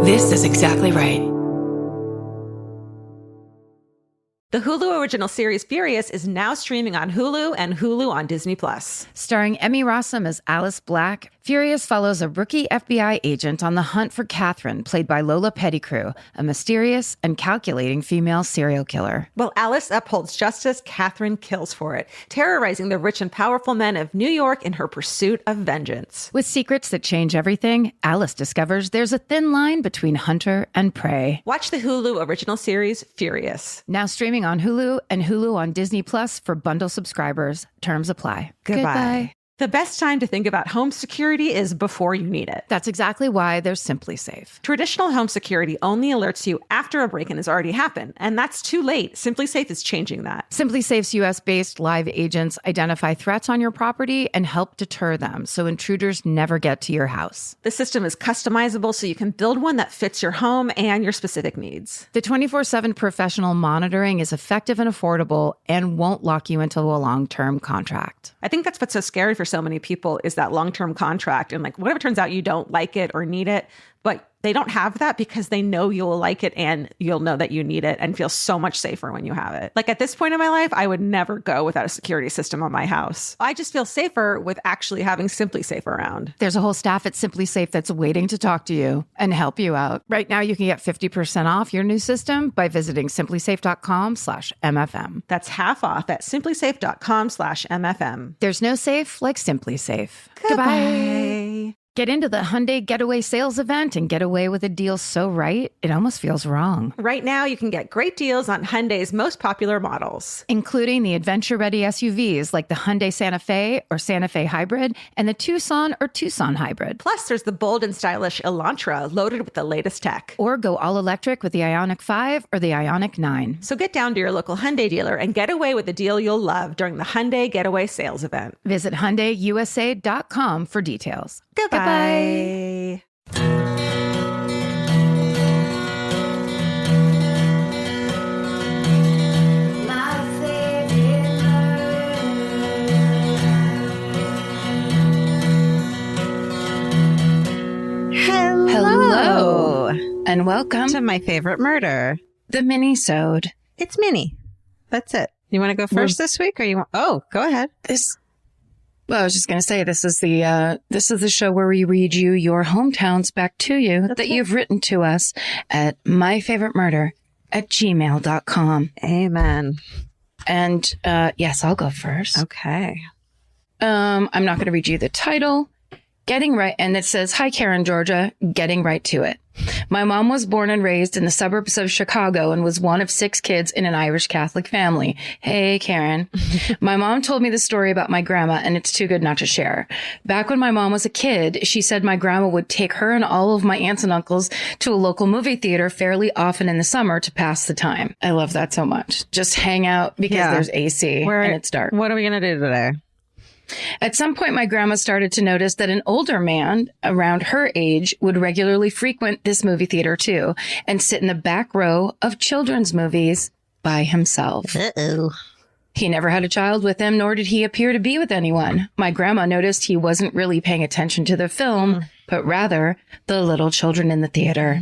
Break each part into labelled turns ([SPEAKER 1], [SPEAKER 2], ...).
[SPEAKER 1] This is exactly right.
[SPEAKER 2] The Hulu original series Furious is now streaming on Hulu and Hulu on Disney+.
[SPEAKER 3] Starring Emmy Rossum as Alice Black, Furious follows a rookie FBI agent on the hunt for Catherine, played by Lola Pettigrew, a mysterious and calculating female serial killer.
[SPEAKER 2] While Alice upholds justice, Catherine kills for it, terrorizing the rich and powerful men of New York in her pursuit of vengeance.
[SPEAKER 3] With secrets that change everything, Alice discovers there's a thin line between hunter and prey.
[SPEAKER 2] Watch the Hulu original series Furious.
[SPEAKER 3] Now streaming on Hulu and Hulu on Disney Plus for bundle subscribers. Terms apply.
[SPEAKER 2] Goodbye. The best time to think about home security is before you need it.
[SPEAKER 3] That's exactly why there's Simply Safe.
[SPEAKER 2] Traditional home security only alerts you after a break-in has already happened, and that's too late. Simply Safe is changing that.
[SPEAKER 3] Simply Safe's US-based live agents identify threats on your property and help deter them so intruders never get to your house.
[SPEAKER 2] The system is customizable so you can build one that fits your home and your specific needs.
[SPEAKER 3] The 24/7 professional monitoring is effective and affordable and won't lock you into a long-term contract.
[SPEAKER 2] I think that's what's so scary for so many people is that long-term contract. And like, what if it turns out you don't like it or need it, but they don't have that because they know you'll like it and you'll know that you need it and feel so much safer when you have it. Like at this point in my life, I would never go without a security system on my house. I just feel safer with actually having Simply Safe around.
[SPEAKER 3] There's a whole staff at Simply Safe that's waiting to talk to you and help you out. Right now, you can get 50% off your new system by visiting simplysafe.com/MFM.
[SPEAKER 2] That's half off at simplysafe.com/MFM.
[SPEAKER 3] There's no safe like Simply Safe.
[SPEAKER 2] Goodbye.
[SPEAKER 3] Get into the Hyundai Getaway Sales event and get away with a deal so right, it almost feels wrong.
[SPEAKER 2] Right now, you can get great deals on Hyundai's most popular models,
[SPEAKER 3] including the adventure-ready SUVs like the Hyundai Santa Fe or Santa Fe Hybrid and the Tucson or Tucson Hybrid.
[SPEAKER 2] Plus, there's the bold and stylish Elantra loaded with the latest tech.
[SPEAKER 3] Or go all-electric with the Ioniq 5 or the Ioniq 9.
[SPEAKER 2] So get down to your local Hyundai dealer and get away with a deal you'll love during the Hyundai Getaway Sales event.
[SPEAKER 3] Visit HyundaiUSA.com for details.
[SPEAKER 2] Goodbye.
[SPEAKER 3] Hello, and welcome
[SPEAKER 4] to my favorite murder,
[SPEAKER 3] the Minisode.
[SPEAKER 4] It's Mini. That's it. You want to go first this week, or you want? Oh, go ahead.
[SPEAKER 3] Well, I was just going to say, this is the show where we read you your hometowns back to you that you've written to us at myfavoritemurder@gmail.com.
[SPEAKER 4] Amen.
[SPEAKER 3] And, yes, I'll go first.
[SPEAKER 4] Okay.
[SPEAKER 3] I'm not going to read you the title. Getting right. And it says, "Hi, Karen, Georgia. Getting right to it. My mom was born and raised in the suburbs of Chicago and was one of 6 kids in an Irish Catholic family." Hey, Karen. "My mom told me the story about my grandma, and it's too good not to share. Back when my mom was a kid, she said my grandma would take her and all of my aunts and uncles to a local movie theater fairly often in the summer to pass the time." I love that so much. Just hang out because there's AC and it's dark.
[SPEAKER 4] What are we going to do today?
[SPEAKER 3] At some point, my grandma started to notice that an older man around her age would regularly frequent this movie theater too and sit in the back row of children's movies by himself.
[SPEAKER 4] Uh-oh.
[SPEAKER 3] He never had a child with him, nor did he appear to be with anyone. My grandma noticed he wasn't really paying attention to the film, but rather the little children in the theater.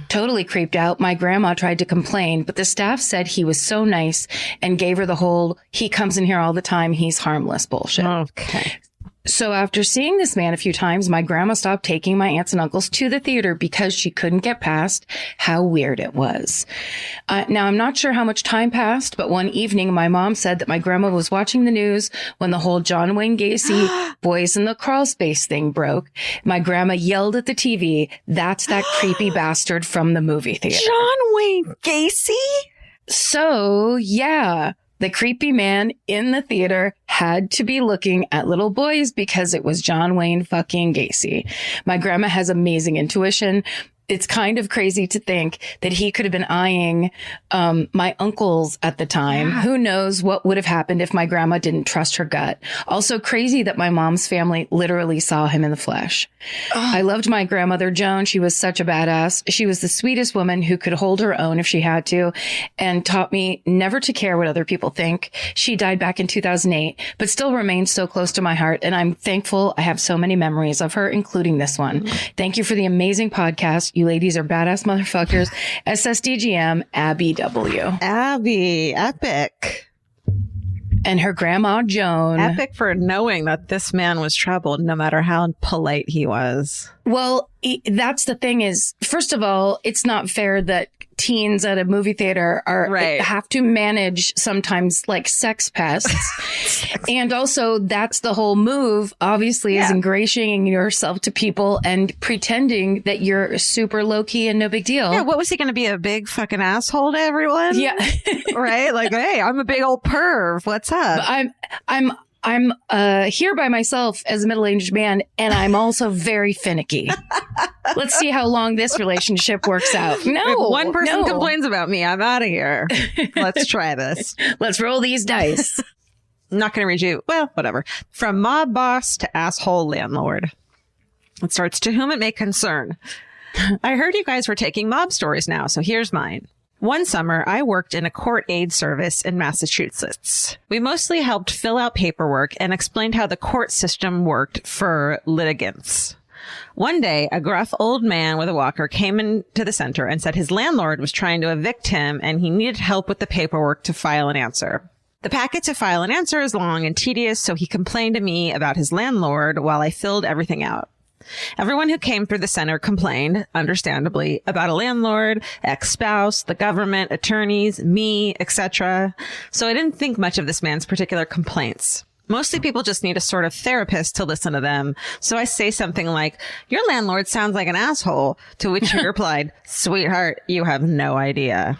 [SPEAKER 3] Totally creeped out, my grandma tried to complain, but the staff said he was so nice and gave her the whole, "he comes in here all the time, he's harmless" bullshit.
[SPEAKER 4] Okay.
[SPEAKER 3] So after seeing this man a few times, my grandma stopped taking my aunts and uncles to the theater because she couldn't get past how weird it was. Now, I'm not sure how much time passed, but one evening my mom said that my grandma was watching the news when the whole John Wayne Gacy boys in the crawl space thing broke. My grandma yelled at the TV, "That's that creepy bastard from the movie theater."
[SPEAKER 4] John Wayne Gacy?
[SPEAKER 3] So, yeah. The creepy man in the theater had to be looking at little boys because it was John Wayne fucking Gacy. My grandma has amazing intuition. It's kind of crazy to think that he could have been eyeing my uncles at the time. Yeah. Who knows what would have happened if my grandma didn't trust her gut. Also crazy that my mom's family literally saw him in the flesh. I loved my grandmother, Joan. She was such a badass. She was the sweetest woman who could hold her own if she had to and taught me never to care what other people think. She died back in 2008, but still remains so close to my heart. And I'm thankful I have so many memories of her, including this one. Thank you for the amazing podcast. You ladies are badass motherfuckers. SSDGM, Abby W.
[SPEAKER 4] Abby, epic.
[SPEAKER 3] And her grandma, Joan.
[SPEAKER 4] Epic for knowing that this man was troubled, no matter how polite he was.
[SPEAKER 3] Well, that's the thing is, first of all, it's not fair that teens at a movie theater have to manage sometimes like sex pests. And also that's the whole move, obviously, is ingratiating yourself to people and pretending that you're super low key and no big deal.
[SPEAKER 4] Yeah. What was he going to be, a big fucking asshole to everyone?
[SPEAKER 3] Yeah.
[SPEAKER 4] Right? Like, hey, I'm a big old perv. What's up?
[SPEAKER 3] I'm here by myself as a middle-aged man, and I'm also very finicky. Let's see how long this relationship works out. No,
[SPEAKER 4] if one person complains about me, I'm out of here. Let's try this.
[SPEAKER 3] Let's roll these dice.
[SPEAKER 4] I'm not going to read you. Well, whatever. From mob boss to asshole landlord. It starts, to whom it may concern. I heard you guys were taking mob stories now, so here's mine. One summer, I worked in a court aid service in Massachusetts. We mostly helped fill out paperwork and explained how the court system worked for litigants. One day, a gruff old man with a walker came into the center and said his landlord was trying to evict him and he needed help with the paperwork to file an answer. The packet to file an answer is long and tedious, so he complained to me about his landlord while I filled everything out. Everyone who came through the center complained, understandably, about a landlord, ex-spouse, the government, attorneys, me, etc. So I didn't think much of this man's particular complaints. Mostly people just need a sort of therapist to listen to them. So I say something like, your landlord sounds like an asshole, to which he replied, sweetheart, you have no idea.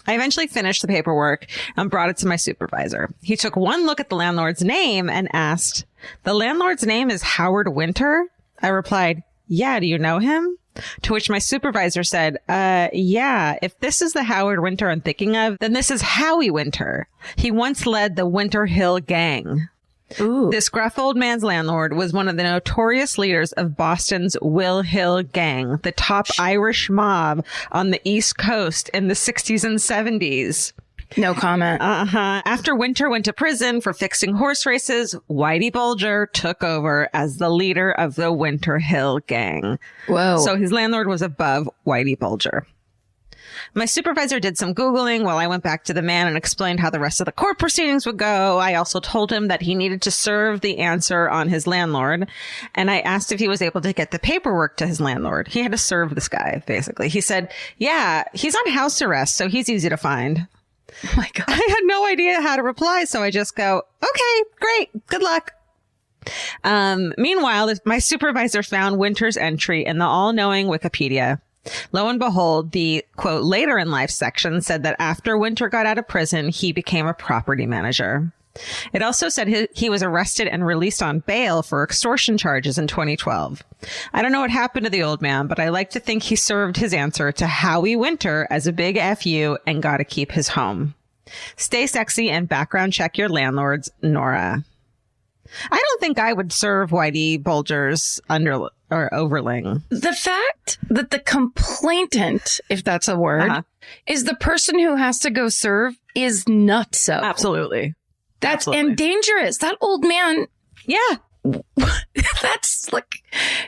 [SPEAKER 4] I eventually finished the paperwork and brought it to my supervisor. He took one look at the landlord's name and asked, the landlord's name is Howard Winter? I replied, yeah, do you know him? To which my supervisor said, yeah, if this is the Howard Winter I'm thinking of, then this is Howie Winter. He once led the Winter Hill Gang.
[SPEAKER 3] Ooh.
[SPEAKER 4] This gruff old man's landlord was one of the notorious leaders of Boston's Will Hill Gang, the top Irish mob on the East Coast in the 60s and 70s.
[SPEAKER 3] No comment.
[SPEAKER 4] After Winter went to prison for fixing horse races, Whitey Bulger took over as the leader of the Winter Hill Gang.
[SPEAKER 3] Whoa.
[SPEAKER 4] So his landlord was above Whitey Bulger. My supervisor did some Googling while I went back to the man and explained how the rest of the court proceedings would go. I also told him that he needed to serve the answer on his landlord. And I asked if he was able to get the paperwork to his landlord. He had to serve this guy, basically. He said, yeah, he's on house arrest, so he's easy to find.
[SPEAKER 3] Oh my God.
[SPEAKER 4] I had no idea how to reply, so I just go, okay, great, good luck. Meanwhile, my supervisor found Winter's entry in the all-knowing Wikipedia. Lo and behold, the, quote, later in life section said that after Winter got out of prison, he became a property manager. It also said he was arrested and released on bail for extortion charges in 2012. I don't know what happened to the old man, but I like to think he served his answer to Howie Winter as a big FU and got to keep his home. Stay sexy and background check your landlords, Nora. I don't think I would serve Whitey Bulger's overling.
[SPEAKER 3] The fact that the complainant, if that's a word, is the person who has to go serve is nutso.
[SPEAKER 4] Absolutely.
[SPEAKER 3] That's and dangerous. That old man.
[SPEAKER 4] Yeah.
[SPEAKER 3] That's like,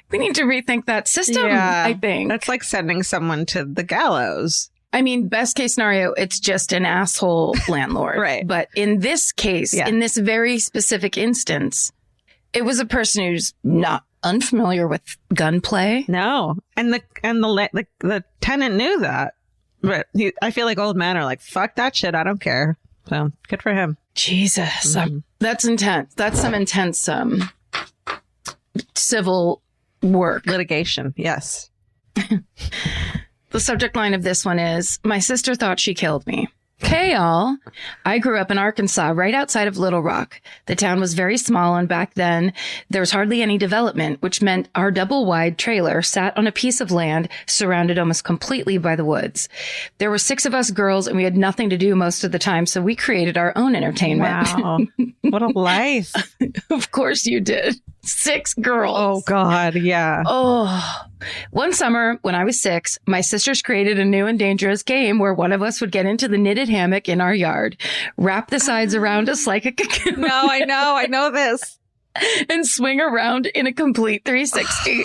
[SPEAKER 3] we need to rethink that system, I think.
[SPEAKER 4] That's like sending someone to the gallows.
[SPEAKER 3] I mean, best case scenario, it's just an asshole landlord.
[SPEAKER 4] Right.
[SPEAKER 3] But in this case, in this very specific instance, it was a person who's not unfamiliar with gunplay.
[SPEAKER 4] No. And the tenant knew that. But I feel like old men are like, fuck that shit. I don't care. So good for him.
[SPEAKER 3] Jesus. That's intense. That's some intense civil work.
[SPEAKER 4] Litigation. Yes.
[SPEAKER 3] The subject line of this one is, my sister thought she killed me. Hey, y'all. I grew up in Arkansas, right outside of Little Rock. The town was very small, and back then, there was hardly any development, which meant our double-wide trailer sat on a piece of land surrounded almost completely by the woods. There were 6 of us girls, and we had nothing to do most of the time, so we created our own entertainment.
[SPEAKER 4] Wow. What a life.
[SPEAKER 3] Of course you did. 6 girls.
[SPEAKER 4] Oh, God. Yeah.
[SPEAKER 3] Oh. One summer, when I was 6, my sisters created a new and dangerous game where one of us would get into the knitted hammock in our yard, wrap the sides around us like a cocoon.
[SPEAKER 4] No, I know this.
[SPEAKER 3] and swing around in a complete 360.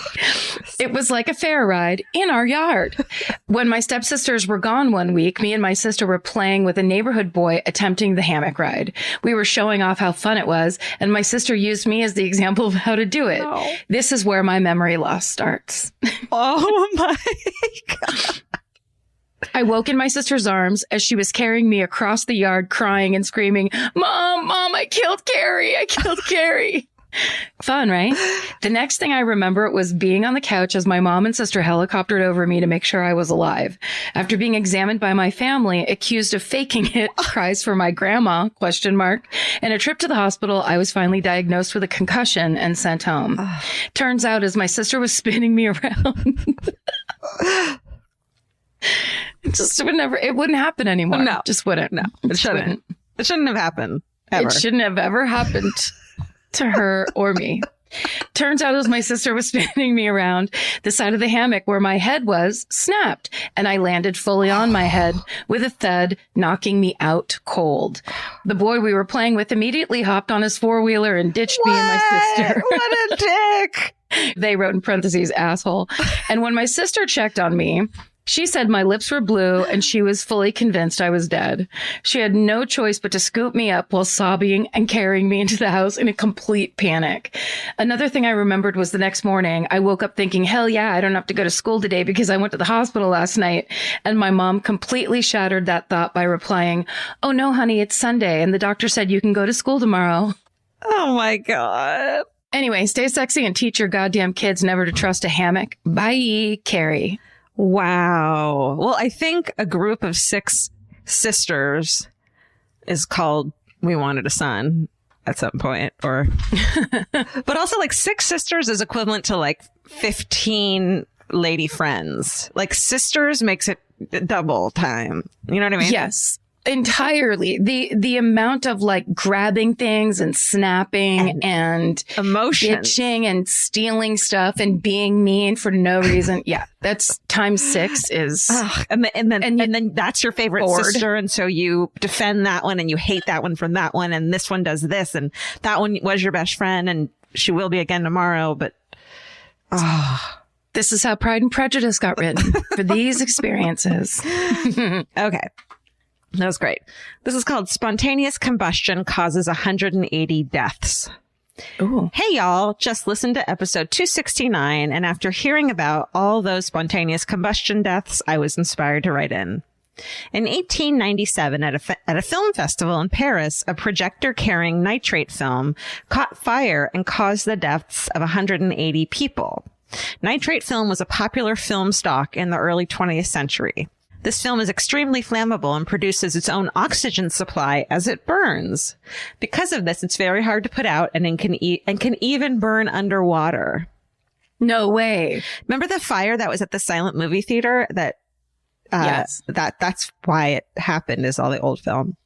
[SPEAKER 3] It was like a fair ride in our yard. When my stepsisters were gone one week, me and my sister were playing with a neighborhood boy attempting the hammock ride. We were showing off how fun it was, and my sister used me as the example of how to do it.
[SPEAKER 2] Oh.
[SPEAKER 3] This is where my memory loss starts.
[SPEAKER 4] Oh my God.
[SPEAKER 3] I woke in my sister's arms as she was carrying me across the yard, crying and screaming, Mom, I killed Carrie. I killed Carrie. Fun, right? The next thing I remember was being on the couch as my mom and sister helicoptered over me to make sure I was alive. After being examined by my family, accused of faking it, cries for my grandma, ? And a trip to the hospital, I was finally diagnosed with a concussion and sent home. Turns out as my sister was spinning me around, it wouldn't happen anymore.
[SPEAKER 4] No.
[SPEAKER 3] Just wouldn't.
[SPEAKER 4] No, it shouldn't. It shouldn't have happened. Ever.
[SPEAKER 3] It shouldn't have ever happened to her or me. Turns out as my sister was spinning me around, the side of the hammock where my head was snapped, and I landed fully on my head with a thud, knocking me out cold. The boy we were playing with immediately hopped on his four-wheeler and ditched me and my sister.
[SPEAKER 4] What a dick.
[SPEAKER 3] They wrote in parentheses, asshole. And when my sister checked on me, she said my lips were blue and she was fully convinced I was dead. She had no choice but to scoop me up while sobbing and carrying me into the house in a complete panic. Another thing I remembered was the next morning, I woke up thinking, hell yeah, I don't have to go to school today because I went to the hospital last night. And my mom completely shattered that thought by replying, oh no, honey, it's Sunday. And the doctor said you can go to school tomorrow.
[SPEAKER 4] Oh my God.
[SPEAKER 3] Anyway, stay sexy and teach your goddamn kids never to trust a hammock. Bye, Carrie.
[SPEAKER 4] Wow. Well, I think a group of 6 sisters is called We Wanted a Son at some point, or, but also like 6 sisters is equivalent to like 15 lady friends. Like sisters makes it double time. You know what I mean?
[SPEAKER 3] Yes. Entirely. The amount of like grabbing things and snapping and
[SPEAKER 4] emotion,
[SPEAKER 3] bitching and stealing stuff and being mean for no reason. Yeah, that's times 6 is.
[SPEAKER 4] And then that's your favorite
[SPEAKER 3] bored.
[SPEAKER 4] Sister, and so you defend that one and you hate that one from that one, and this one does this, and that one was your best friend, and she will be again tomorrow. But
[SPEAKER 3] this is how Pride and Prejudice got written for these experiences.
[SPEAKER 4] Okay. That was great. This is called Spontaneous Combustion Causes 180 Deaths.
[SPEAKER 3] Ooh.
[SPEAKER 4] Hey, y'all. Just listened to episode 269, and after hearing about all those spontaneous combustion deaths, I was inspired to write in. In 1897, at a film festival in Paris, a projector-carrying nitrate film caught fire and caused the deaths of 180 people. Nitrate film was a popular film stock in the early 20th century. This film is extremely flammable and produces its own oxygen supply as it burns. Because of this, it's very hard to put out and can even burn underwater.
[SPEAKER 3] No way.
[SPEAKER 4] Remember the fire that was at the silent movie theater? Yes. That's why it happened, is all the old film.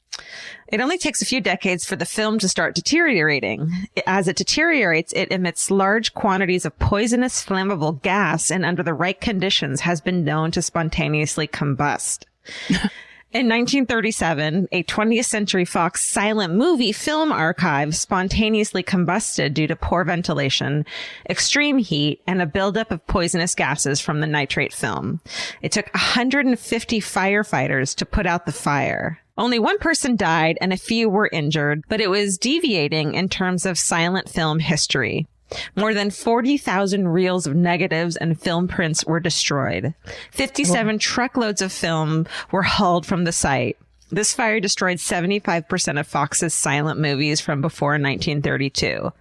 [SPEAKER 4] It only takes a few decades for the film to start deteriorating. As it deteriorates, it emits large quantities of poisonous flammable gas, and under the right conditions has been known to spontaneously combust. In 1937, a 20th Century Fox silent movie film archive spontaneously combusted due to poor ventilation, extreme heat, and a buildup of poisonous gases from the nitrate film. It took 150 firefighters to put out the fire. Only one person died and a few were injured, but it was deviating in terms of silent film history. More than 40,000 reels of negatives and film prints were destroyed. 57 truckloads of film were hauled from the site. This fire destroyed 75% of Fox's silent movies from before 1932.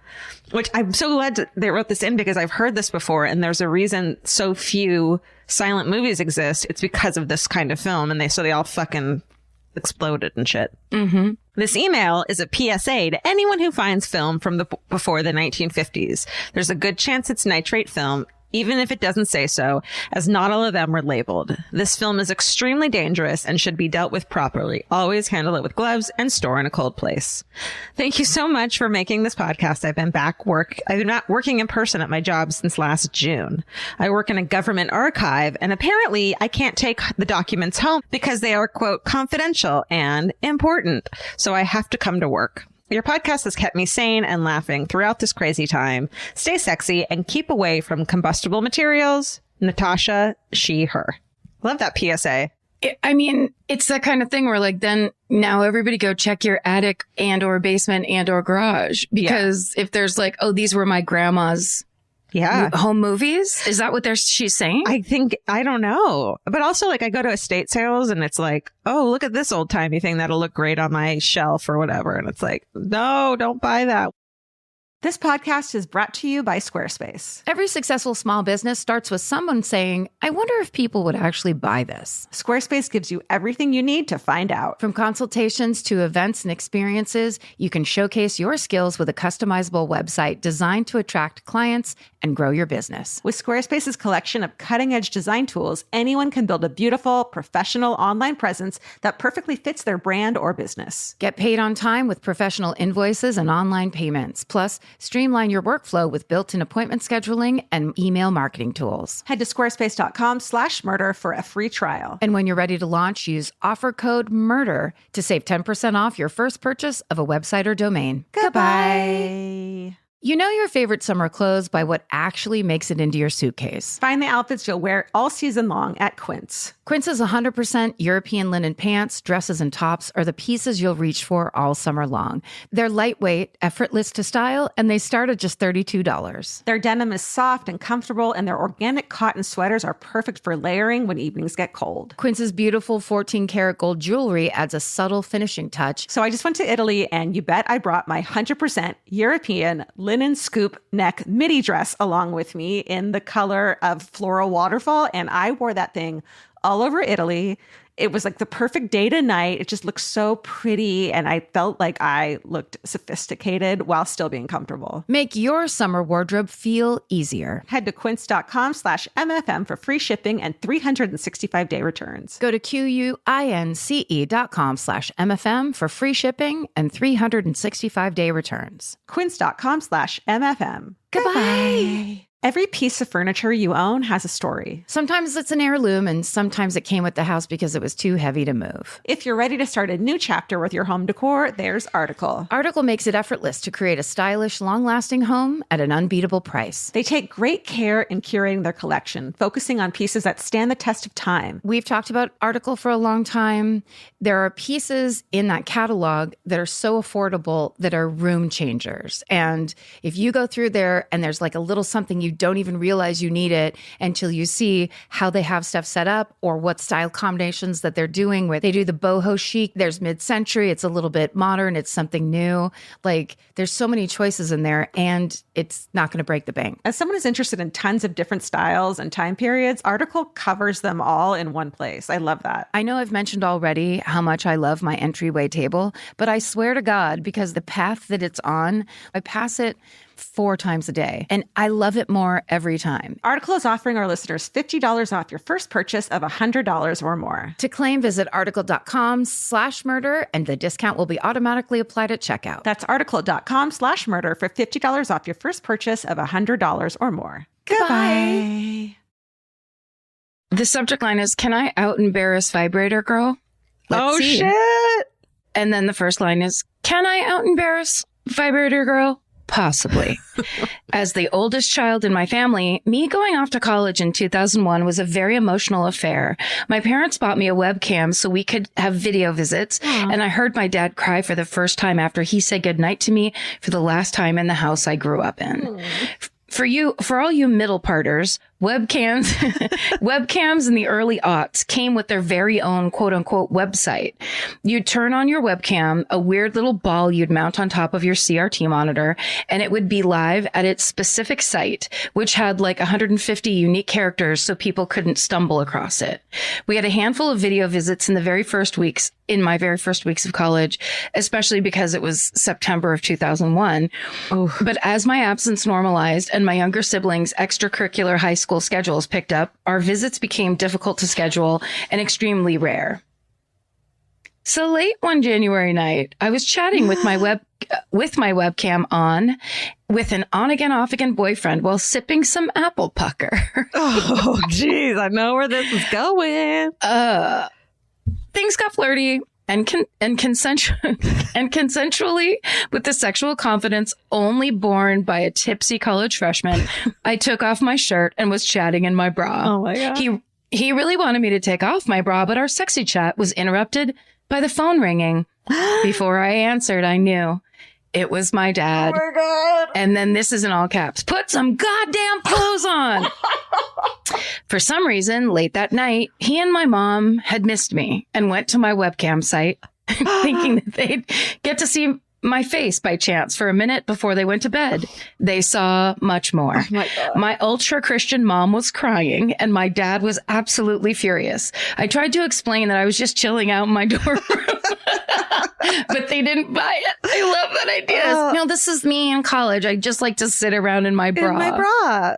[SPEAKER 4] Which I'm so glad they wrote this in, because I've heard this before, and there's a reason so few silent movies exist. It's because of this kind of film, and they all fucking exploded and shit.
[SPEAKER 3] Mm-hmm.
[SPEAKER 4] This email is a PSA to anyone who finds film from before the 1950s. There's a good chance it's nitrate film, even if it doesn't say so, as not all of them were labeled. This film is extremely dangerous and should be dealt with properly. Always handle it with gloves and store in a cold place. Thank you so much for making this podcast. I've been not working in person at my job since last June. I work in a government archive, and apparently I can't take the documents home because they are, quote, confidential and important. So I have to come to work. Your podcast has kept me sane and laughing throughout this crazy time. Stay sexy and keep away from combustible materials. Natasha, she, her. Love that PSA.
[SPEAKER 3] I mean, it's that kind of thing where like, then now everybody go check your attic and or basement and or garage. Because if there's like, oh, these were my grandma's home movies. Is that what she's saying?
[SPEAKER 4] I don't know. But also like I go to estate sales and it's like, oh, look at this old timey thing that'll look great on my shelf or whatever. And it's like, no, don't buy that.
[SPEAKER 2] This podcast is brought to you by Squarespace.
[SPEAKER 1] Every successful small business starts with someone saying, I wonder if people would actually buy this.
[SPEAKER 2] Squarespace gives you everything you need to find out.
[SPEAKER 1] From consultations to events and experiences, you can showcase your skills with a customizable website designed to attract clients and grow your business.
[SPEAKER 2] With Squarespace's collection of cutting-edge design tools, anyone can build a beautiful, professional online presence that perfectly fits their brand or business.
[SPEAKER 1] Get paid on time with professional invoices and online payments. Plus, streamline your workflow with built-in appointment scheduling and email marketing tools.
[SPEAKER 2] Head to squarespace.com/murder for a free trial.
[SPEAKER 1] And when you're ready to launch, use offer code MURDER to save 10% off your first purchase of a website or domain.
[SPEAKER 2] Goodbye.
[SPEAKER 1] You know your favorite summer clothes by what actually makes it into your suitcase.
[SPEAKER 2] Find the outfits you'll wear all season long at Quince.
[SPEAKER 1] Quince's 100% European linen pants, dresses, and tops are the pieces you'll reach for all summer long. They're lightweight, effortless to style, and they start at just $32.
[SPEAKER 2] Their denim is soft and comfortable, and their organic cotton sweaters are perfect for layering when evenings get cold.
[SPEAKER 1] Quince's beautiful 14-karat gold jewelry adds a subtle finishing touch.
[SPEAKER 2] So I just went to Italy, and you bet I brought my 100% European linen scoop neck midi dress along with me in the color of floral waterfall, and I wore that thing all over Italy. It was like the perfect day to night. It just looked so pretty, and I felt like I looked sophisticated while still being comfortable.
[SPEAKER 1] Make your summer wardrobe feel easier.
[SPEAKER 2] Head to quince.com/MFM for free shipping and 365-day returns.
[SPEAKER 1] Go to QUINCE.com/MFM for free shipping and 365-day returns.
[SPEAKER 2] Quince.com/MFM.
[SPEAKER 1] Goodbye.
[SPEAKER 2] Every piece of furniture you own has a story.
[SPEAKER 1] Sometimes it's an heirloom, and sometimes it came with the house because it was too heavy to move.
[SPEAKER 2] If you're ready to start a new chapter with your home decor, there's Article.
[SPEAKER 1] Article makes it effortless to create a stylish, long-lasting home at an unbeatable price.
[SPEAKER 2] They take great care in curating their collection, focusing on pieces that stand the test of time.
[SPEAKER 1] We've talked about Article for a long time. There are pieces in that catalog that are so affordable that are room changers. And if you go through there and there's like a little something you don't even realize you need it until you see how they have stuff set up or what style combinations that they're doing, where they do the boho chic, there's mid-century, it's a little bit modern, it's something new. Like there's so many choices in there, and it's not going to break the bank.
[SPEAKER 2] As someone who's interested in tons of different styles and time periods, Article covers them all in one place. I love that.
[SPEAKER 1] I know I've mentioned already how much I love my entryway table, but I swear to God, because the path that it's on, I pass it 4 times a day, and I love it more every time.
[SPEAKER 2] Article is offering our listeners $50 off your first purchase of $100 or more.
[SPEAKER 1] To claim, visit article.com/murder, and the discount will be automatically applied at checkout.
[SPEAKER 2] That's article.com/murder for $50 off your first purchase of $100 or more.
[SPEAKER 1] Goodbye.
[SPEAKER 3] The subject line is, can I out embarrass vibrator girl? Let's see.
[SPEAKER 4] Shit.
[SPEAKER 3] And then the first line is, can I out embarrass vibrator girl? Possibly. As the oldest child in my family, me going off to college in 2001 was a very emotional affair. My parents bought me a webcam so we could have video visits, and I heard my dad cry for the first time after he said goodnight to me for the last time in the house I grew up in. For all you middle parters, webcams in the early aughts came with their very own quote unquote website. You'd turn on your webcam, a weird little ball you'd mount on top of your CRT monitor, and it would be live at its specific site, which had like 150 unique characters so people couldn't stumble across it. We had a handful of video visits in my very first weeks of college, especially because it was September of 2001.
[SPEAKER 4] Oh.
[SPEAKER 3] But as my absence normalized and my younger siblings' extracurricular high school schedules picked up, our visits became difficult to schedule and extremely rare. So late one January night, I was chatting with my webcam on with an on-again, off-again boyfriend while sipping some apple pucker.
[SPEAKER 4] Oh, geez. I know where this is going.
[SPEAKER 3] Things got flirty. and consensually with the sexual confidence only born by a tipsy college freshman, I took off my shirt and was chatting in my bra.
[SPEAKER 4] Oh my God.
[SPEAKER 3] He really wanted me to take off my bra, but our sexy chat was interrupted by the phone ringing. Before I answered, I knew it was my dad.
[SPEAKER 4] Oh my God.
[SPEAKER 3] And then this is in all caps. Put some goddamn clothes on. For some reason, late that night, he and my mom had missed me and went to my webcam site thinking that they'd get to see my face by chance for a minute before they went to bed. They saw much more.
[SPEAKER 4] Oh my God.
[SPEAKER 3] My ultra-Christian mom was crying and my dad was absolutely furious. I tried to explain that I was just chilling out in my dorm room, but they didn't buy it. I love that idea. This is me in college. I just like to sit around in my bra.
[SPEAKER 4] In my bra.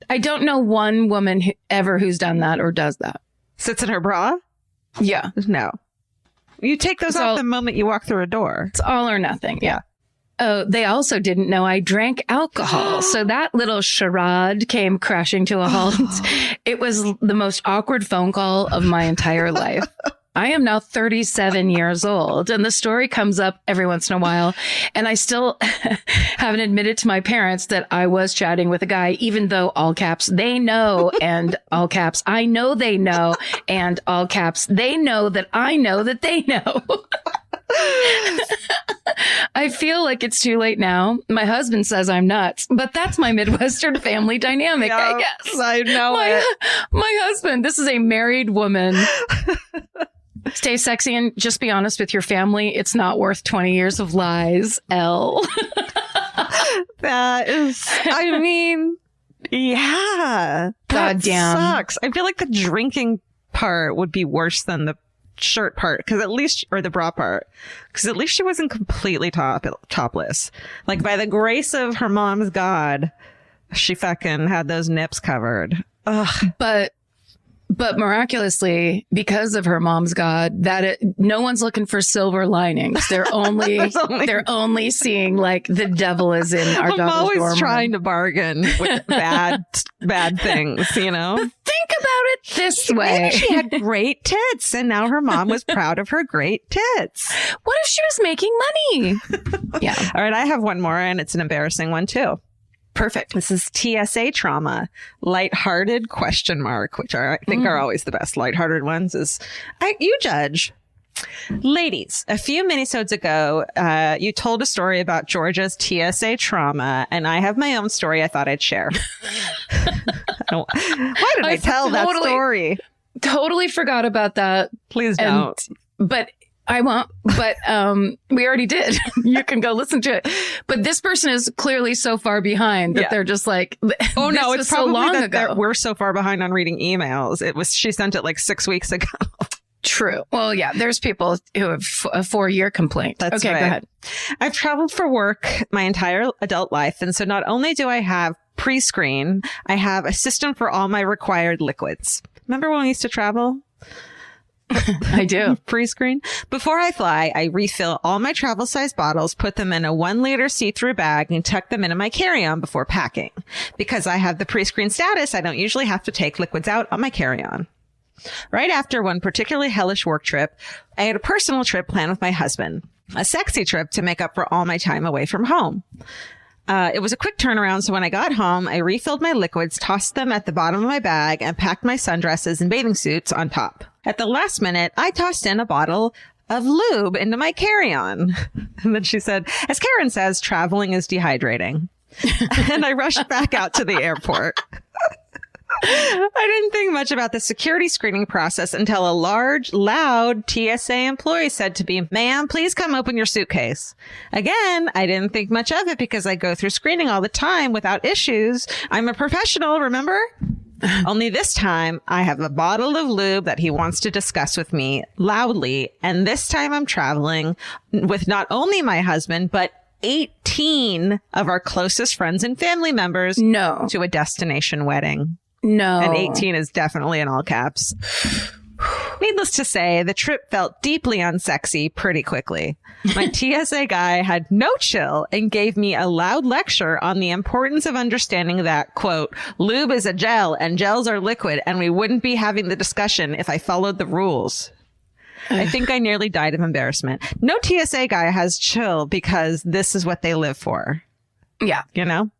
[SPEAKER 3] I don't know one woman who's done that or does that.
[SPEAKER 4] Sits in her bra?
[SPEAKER 3] Yeah.
[SPEAKER 4] No. You take those off the moment you walk through a door.
[SPEAKER 3] It's all or nothing. Yeah. Oh, they also didn't know I drank alcohol. So that little charade came crashing to a halt. It was the most awkward phone call of my entire life. I am now 37 years old, and the story comes up every once in a while. And I still haven't admitted to my parents that I was chatting with a guy, even though all caps, they know, and all caps, I know they know, and all caps, they know that I know that they know. I feel like it's too late now. My husband says I'm nuts, but that's my Midwestern family dynamic, I guess.
[SPEAKER 4] I know
[SPEAKER 3] my husband, this is a married woman. Stay sexy and just be honest with your family. It's not worth 20 years of lies, L.
[SPEAKER 4] That is, I mean, yeah.
[SPEAKER 3] God damn.
[SPEAKER 4] Sucks. I feel like the drinking part would be worse than the shirt part, because at least, or the bra part, because at least she wasn't completely topless. Like, by the grace of her mom's God, she fucking had those nips covered. Ugh. But miraculously, because of her mom's God, no one's looking for silver linings. They're only seeing like the devil is in our daughter's dorm. I'm always trying to bargain with bad things, you know?
[SPEAKER 3] Think about it this way.
[SPEAKER 4] Maybe she had great tits, and now her mom was proud of her great tits.
[SPEAKER 3] What if she was making money? Yeah.
[SPEAKER 4] All right, I have one more, and it's an embarrassing one too.
[SPEAKER 3] Perfect.
[SPEAKER 4] This is TSA trauma, lighthearted ? Which I think are always the best. Lighthearted ones you judge. Ladies, a few minisodes ago, you told a story about Georgia's TSA trauma, and I have my own story I thought I'd share. Why did I tell that story?
[SPEAKER 3] Totally forgot about that.
[SPEAKER 4] Please don't.
[SPEAKER 3] But I won't, but we already did. You can go listen to it. But this person is clearly so far behind that they're just like,
[SPEAKER 4] oh no, it's
[SPEAKER 3] so long ago.
[SPEAKER 4] We're so far behind on reading emails. She sent it like 6 weeks ago.
[SPEAKER 3] True. Well, yeah, there's people who have a 4-year complaint.
[SPEAKER 4] That's
[SPEAKER 3] okay,
[SPEAKER 4] right.
[SPEAKER 3] Go ahead.
[SPEAKER 4] I've traveled for work my entire adult life. And so not only do I have pre-screen, I have a system for all my required liquids. Remember when we used to travel?
[SPEAKER 3] I do.
[SPEAKER 4] Pre-screen. Before I fly, I refill all my travel size bottles, put them in a 1-liter see-through bag, and tuck them into my carry-on before packing. Because I have the pre-screen status, I don't usually have to take liquids out on my carry-on. Right after one particularly hellish work trip, I had a personal trip planned with my husband. A sexy trip to make up for all my time away from home. It was a quick turnaround, so when I got home, I refilled my liquids, tossed them at the bottom of my bag, and packed my sundresses and bathing suits on top. At the last minute, I tossed in a bottle of lube into my carry-on. And then she said, as Karen says, traveling is dehydrating. And I rushed back out to the airport. I didn't think much about the security screening process until a large, loud TSA employee said to me, ma'am, please come open your suitcase. Again, I didn't think much of it because I go through screening all the time without issues. I'm a professional, remember? Only this time, I have a bottle of lube that he wants to discuss with me loudly. And this time I'm traveling with not only my husband, but 18 of our closest friends and family members to a destination wedding.
[SPEAKER 3] No.
[SPEAKER 4] And 18 is definitely in all caps. Needless to say, the trip felt deeply unsexy pretty quickly. My TSA guy had no chill and gave me a loud lecture on the importance of understanding that, quote, lube is a gel and gels are liquid, and we wouldn't be having the discussion if I followed the rules. I think I nearly died of embarrassment. No TSA guy has chill because this is what they live for.
[SPEAKER 3] Yeah.
[SPEAKER 4] You know?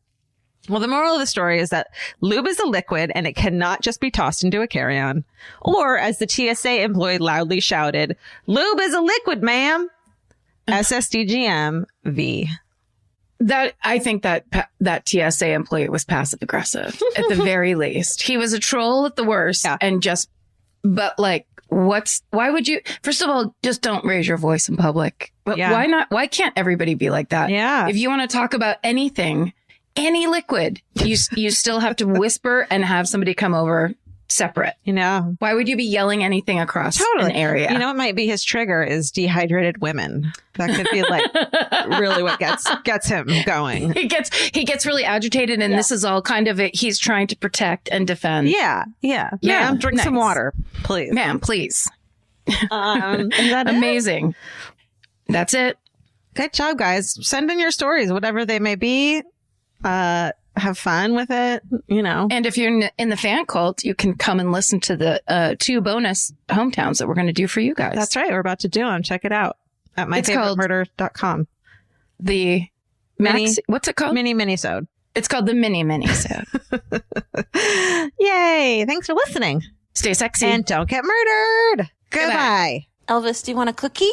[SPEAKER 4] Well, the moral of the story is that lube is a liquid and it cannot just be tossed into a carry-on. Or, as the TSA employee loudly shouted, lube is a liquid, ma'am. SSDGM V.
[SPEAKER 3] That I think that TSA employee was passive aggressive at the very least. He was a troll at the worst, and but like, why would you? First of all, just don't raise your voice in public. But why not? Why can't everybody be like that?
[SPEAKER 4] Yeah.
[SPEAKER 3] If you want to talk about anything, any liquid, you still have to whisper and have somebody come over separate.
[SPEAKER 4] You know,
[SPEAKER 3] why would you be yelling anything across an area?
[SPEAKER 4] You know, what might be his trigger is dehydrated women. That could be like really what gets him going.
[SPEAKER 3] He gets really agitated, and this is all kind of it. He's trying to protect and defend.
[SPEAKER 4] Yeah. Ma'am, drink some water, please.
[SPEAKER 3] Ma'am, please.
[SPEAKER 4] Is that
[SPEAKER 3] amazing? That's it.
[SPEAKER 4] Good job, guys. Send in your stories, whatever they may be. Have fun with it, you know.
[SPEAKER 3] And if you're in the fan cult, you can come and listen to the 2 bonus hometowns that we're going to do for you guys.
[SPEAKER 4] That's right. We're about to do them. Check it out at myfavoritmurder.com.
[SPEAKER 3] The what's it called?
[SPEAKER 4] Mini Minisode.
[SPEAKER 3] It's called the Mini Minisode.
[SPEAKER 4] Yay. Thanks for listening.
[SPEAKER 3] Stay sexy.
[SPEAKER 4] And don't get murdered. Goodbye.
[SPEAKER 5] Elvis, do you want a cookie?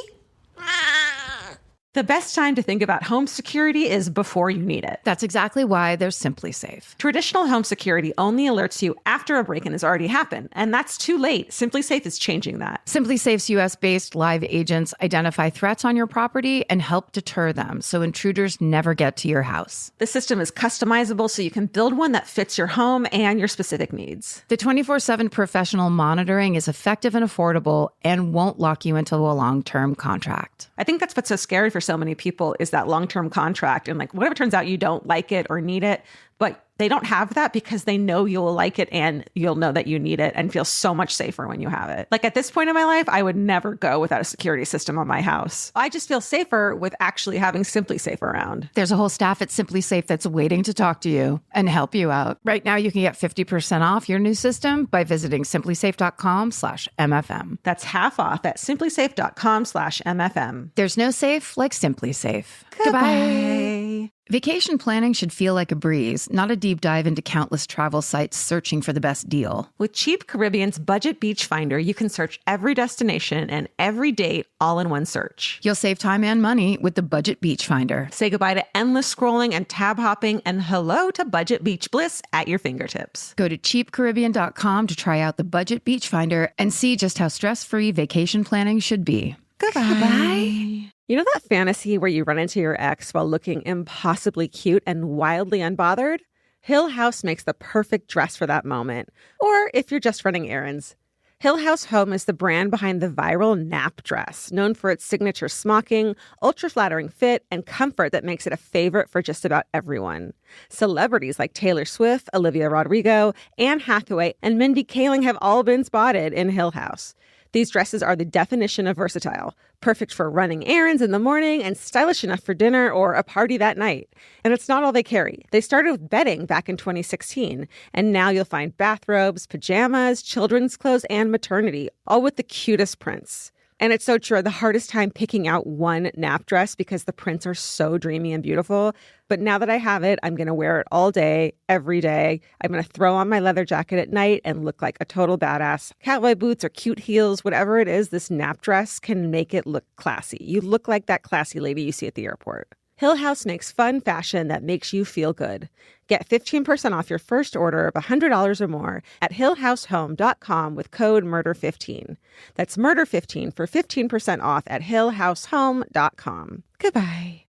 [SPEAKER 2] The best time to think about home security is before you need it.
[SPEAKER 1] That's exactly why they're Simply Safe.
[SPEAKER 2] Traditional home security only alerts you after a break-in has already happened, and that's too late. Simply Safe is changing that.
[SPEAKER 1] Simply Safe's US-based live agents identify threats on your property and help deter them so intruders never get to your house.
[SPEAKER 2] The system is customizable so you can build one that fits your home and your specific needs.
[SPEAKER 1] The 24/7 professional monitoring is effective and affordable and won't lock you into a long-term contract.
[SPEAKER 2] I think that's what's so scary for so many people is that long-term contract. And like, whatever turns out you don't like it or need it, but they don't have that because they know you'll like it and you'll know that you need it and feel so much safer when you have it. Like at this point in my life, I would never go without a security system on my house. I just feel safer with actually having Simply Safe around.
[SPEAKER 1] There's a whole staff at Simply Safe that's waiting to talk to you and help you out. Right now, you can get 50% off your new system by visiting simplysafe.com/MFM.
[SPEAKER 2] That's half off at simplysafe.com/MFM.
[SPEAKER 1] There's no safe like Simply Safe.
[SPEAKER 2] Goodbye.
[SPEAKER 1] Vacation planning should feel like a breeze, not a deep dive into countless travel sites searching for the best deal.
[SPEAKER 2] With Cheap Caribbean's Budget Beach Finder, you can search every destination and every date all in one search.
[SPEAKER 1] You'll save time and money with the Budget Beach Finder.
[SPEAKER 2] Say goodbye to endless scrolling and tab hopping and hello to Budget Beach Bliss at your fingertips.
[SPEAKER 1] Go to cheapcaribbean.com to try out the Budget Beach Finder and see just how stress-free vacation planning should be.
[SPEAKER 2] Goodbye. You know that fantasy where you run into your ex while looking impossibly cute and wildly unbothered? Hill House makes the perfect dress for that moment. Or if you're just running errands. Hill House Home is the brand behind the viral nap dress, known for its signature smocking, ultra-flattering fit, and comfort that makes it a favorite for just about everyone. Celebrities like Taylor Swift, Olivia Rodrigo, Anne Hathaway, and Mindy Kaling have all been spotted in Hill House. These dresses are the definition of versatile, perfect for running errands in the morning and stylish enough for dinner or a party that night. And it's not all they carry. They started with bedding back in 2016, and now you'll find bathrobes, pajamas, children's clothes, and maternity, all with the cutest prints. And it's so true. The hardest time picking out one nap dress because the prints are so dreamy and beautiful. But now that I have it, I'm going to wear it all day, every day. I'm going to throw on my leather jacket at night and look like a total badass. Cowboy boots or cute heels, whatever it is, this nap dress can make it look classy. You look like that classy lady you see at the airport. Hill House makes fun fashion that makes you feel good. Get 15% off your first order of $100 or more at hillhousehome.com with code MURDER15. That's MURDER15 for 15% off at hillhousehome.com. Goodbye.